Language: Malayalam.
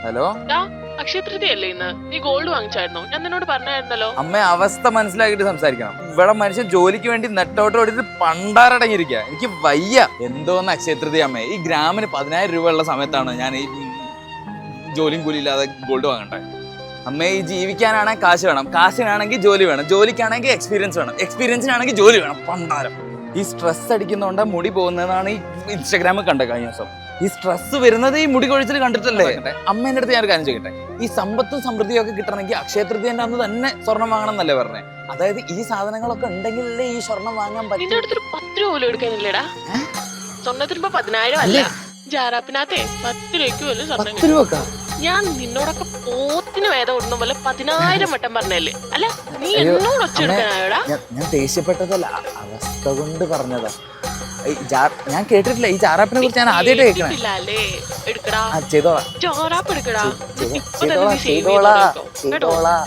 ഹലോ അക്ഷയ തൃതീയല്ലേ ഇന്ന്? നീ ഗോൾഡ് വാങ്ങിച്ചായിരുന്നോ? ഞാൻ നിന്നോട് പറഞ്ഞായിരുന്നല്ലോ. അമ്മ അവസ്ഥ മനസ്സിലാക്കിട്ട് സംസാരിക്കണം. ഇവിടെ മനുഷ്യൻ ജോലിക്ക് വേണ്ടി നെട്ടോട്ട് ഓടിയിട്ട് പണ്ടാരടങ്ങിയിരിക്കുക. എനിക്ക് വയ്യ. എന്തോന്ന് അക്ഷയ തൃതീയ അമ്മേ, ഈ ഗ്രാമിന് 10,000 രൂപ ഉള്ള സമയത്താണ് ഞാൻ ഈ ജോലിയും കൂലി ഇല്ലാതെ ഗോൾഡ് വാങ്ങണ്ടേ. അമ്മേ, ഈ ജീവിക്കാനാണെങ്കിൽ കാശ് വേണം, കാശിനാണെങ്കിൽ ജോലി വേണം, ജോലിക്കാണെങ്കിൽ എക്സ്പീരിയൻസ് വേണം, എക്സ്പീരിയൻസിനാണെങ്കിൽ ജോലി വേണം. പണ്ടാരം. ഈ സ്ട്രെസ് അടിക്കുന്നതുകൊണ്ട് മുടി പോകുന്നതാണ് ഈ ഇൻസ്റ്റാഗ്രാമിൽ കണ്ട കഴിഞ്ഞ ദിവസം. ഈ സ്ട്രെസ് വരുന്നത് ഈ മുടി കൊഴിച്ചിൽ കണ്ടിട്ടല്ലേ. അമ്മേന്റെ അടുത്ത് ഞാൻ കാര്യം ചോദിക്കട്ടെ, ഈ സമ്പത്തും സമൃദ്ധിയും ഒക്കെ കിട്ടണമെങ്കിൽ അക്ഷയ തൃതീയന്റെ അന്ന് തന്നെ സ്വർണം വാങ്ങണം എന്നല്ലേ പറഞ്ഞേ? അതായത് ഈ സാധനങ്ങളൊക്കെ ഉണ്ടെങ്കിലല്ലേ ഈ സ്വർണം വാങ്ങാൻ പറ്റും. 10 രൂപ പോലും എടുക്കാനില്ലേടാ? സ്വർണ്ണത്തിന് 10,000 അല്ല, ജാറാപ്പിനകത്തെ 10 രൂപയ്ക്ക് പോലും സ്വർണ്ണം. 10 രൂപ ഞാൻ നിന്നോടൊക്കെ പോത്തിന് വേദം ഇടുന്ന പോലെ 10,000 വട്ടം പറഞ്ഞല്ലേ? അല്ല, നീ എന്നോട് ഒച്ചെടുക്കാനായോടാ? ഞാൻ ദേഷ്യപ്പെട്ടതല്ല, അവസ്ഥ കൊണ്ട് പറഞ്ഞതാ. ഞാൻ കേട്ടിട്ടില്ല ഈ ജാറാപ്പിനെ കുറിച്ച്. ഞാൻ ആദ്യമായിട്ട് കേൾക്കണേ. എടുക്കടാ, ചെയ്തോളാം ജാറാപ്പ് എടുക്കടാ. ചെയ്തോളാം.